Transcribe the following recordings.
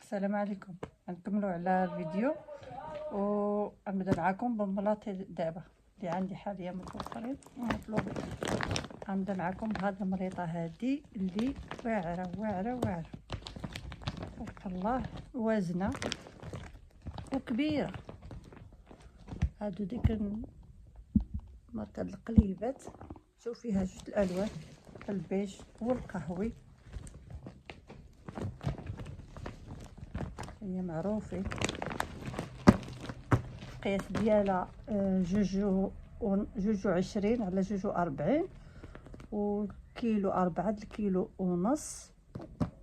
السلام عليكم. غنكملوا على الفيديو وغنبدا معكم بالملاطي دابا اللي عندي حاليا متوفرين ومطلوبين. غنبدا معكم بهاد المريطه هادي اللي واعره واعره واعره تبارك الله، وازنه وكبيره. هادو ديك ماركه القليبات، شوف فيها جوج الالوان، البيج والقهوي، هي معروفه. القياس ديالها جوج وعشرين على جوج وأربعين، وكيلو 4 الكيلو ونص،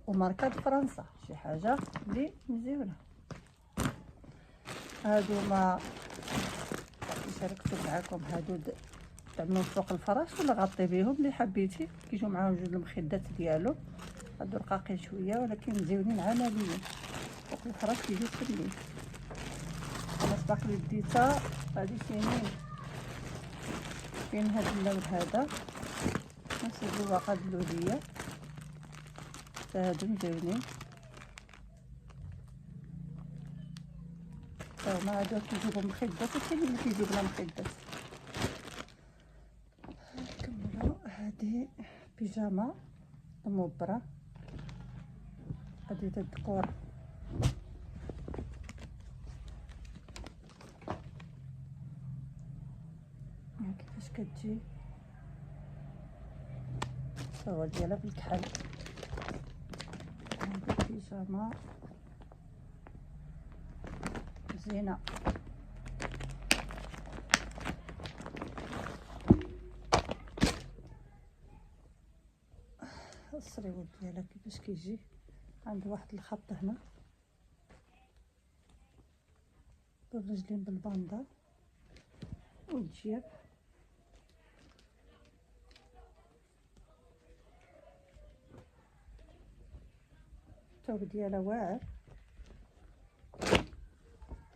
وماركة فرنسا، شي حاجة اللي مزيونة. هادو ما شاركت معكم، هادو تعملوا فوق الفراش ولا غطي بيهم اللي حبيتي، كيجيو معاهم جوج المخدات ديالو. هادو رقاقين شويه ولكن مزيونين عمليا، فوق الفراش كيجيو سليم. انا سبق لي ديتها هادي سنين، كاين هاد اللون هذا نفس الذواقه اللوليه، هادو مزيونين. هما هادو كيجيبو مخدات وكاين اللي كيجيب بلا مخدات. نكملو. هادي بيجاما مبرة، هادي الديكور كيفاش كتجي، الصور ديالها بالكحل. هادي البيجاما زينه، الصريوط ديالها كيفاش كيجي، عنده واحد الخط هنا بالرجلين بالباندا، والجيب الثوب ديالها واعر،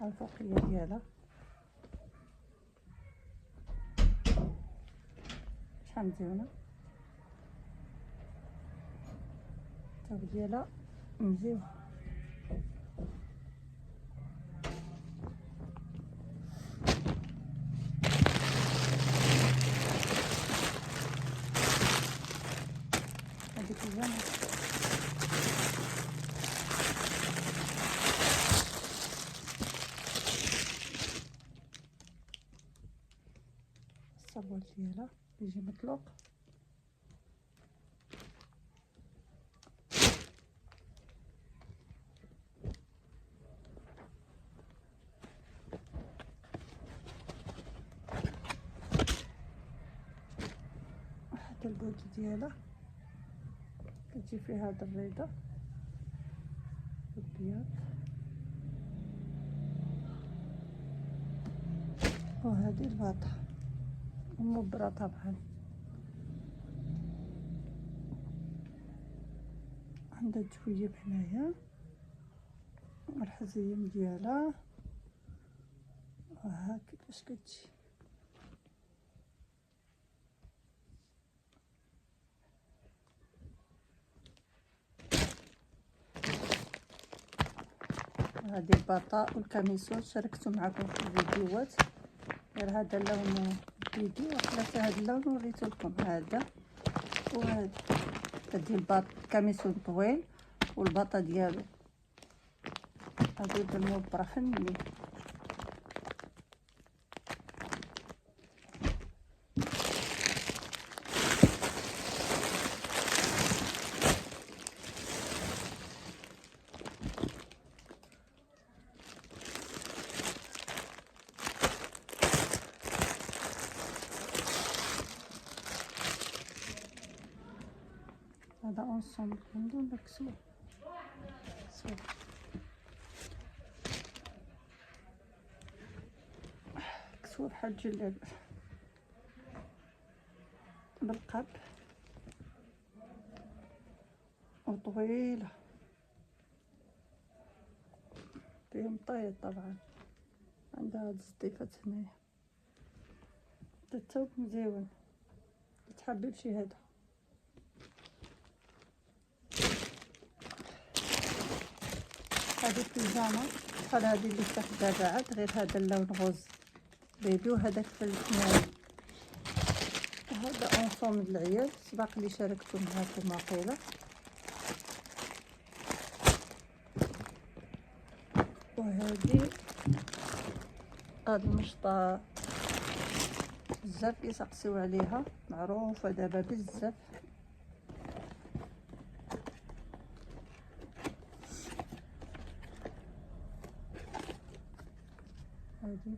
الفوقيه ديالها شحال مزيونه، الثوب ديالها مزيون. هادي بيجاما الصبول ديالها يجي مطلوق، حتى البود ديالها كتجي فيها هاد الريضه بالبياض، وهذه الباطه مبرة طبعا. عندها الجويب هنايا، الحزيم ديالها وها كيفاش كتجي. هذه الباطا والكاميسون شاركت معكم في الفيديوهات، غير هذا اللون الفيديو وخلاص هذا اللون وريته لكم. هذا وهذا، هذه الباط الكاميسون طويل والباطا ديالو هذه بالمبرة فني. هذا انصمبل نظن مكسور كسور بحال الجلاب بالقب وطويله فيه مطيط طبعا. عندها هاد الزطيفات هنايا، هذا الثوب مزيون تحبي بشي هذا. هذه بيجاما بحال هذه اللي شفت دابا، عاد غير هذا اللون غوز بيبي وهذاك فلسناني. هذا اونصومبل العيال سباق اللي شاركتو معاكم واقيلا. وهذه هاد المشطه بزاف كيسقسيو عليها، معروفه دابا بزاف. هادي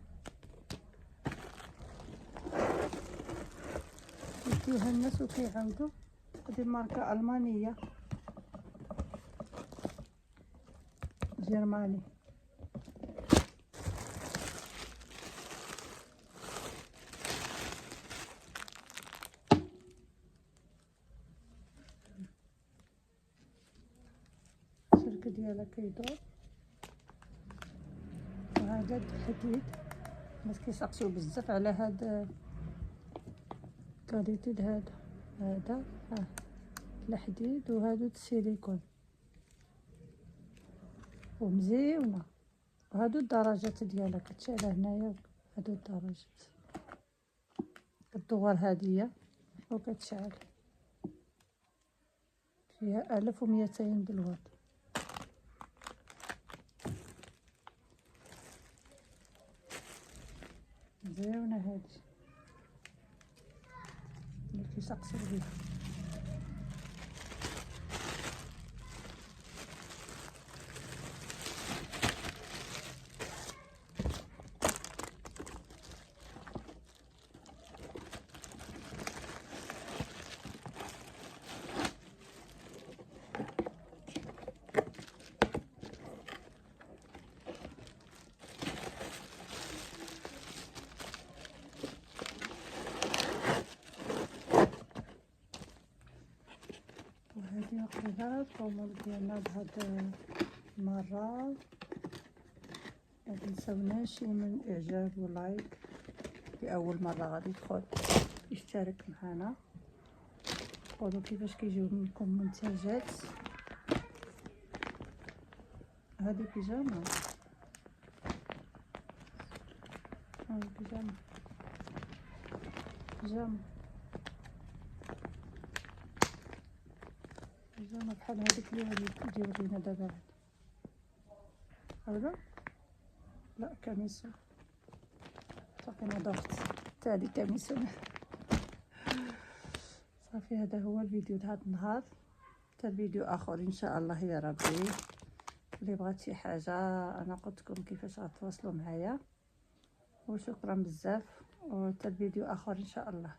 كيديوها الناس وكيعاودوا، هادي ماركه المانيه جرماني. الشركه ديالها كيدور. وهذا الحديد، الناس كيسقسيو بزاف على هاد كاليتي هذا الحديد، وهادو السيليكون ومزيونه. وهادو الدرجات ديالها كتشعل هنايا، هادو الدرجات الدوار هادية وكتشعل فيها 1200 بالواط. مزيونة هادي اللي كيسقسيو بيها. وهذه وقيلا الكوموند ديالنا بهاد المرة. متنساوناش من اعجاب ولايك، لأول مرة غادي يدخل يشترك معنا. قولوا كيفاش كيجيو منكم منتجات. هذه بيجاما، هذه بيجاما بيجاما بيجاما بحال هذيك اللي غادي يورينا دابا. هذا لا كميسو صافي نضفت تالي كميسو. صافي هذا هو الفيديو لهذا النهار، حتى الفيديو اخر ان شاء الله يا ربي. اللي بغات شي حاجه انا قلت لكم كيفاش غتواصلوا معايا، وشكرا بزاف، وحتى الفيديو اخر ان شاء الله.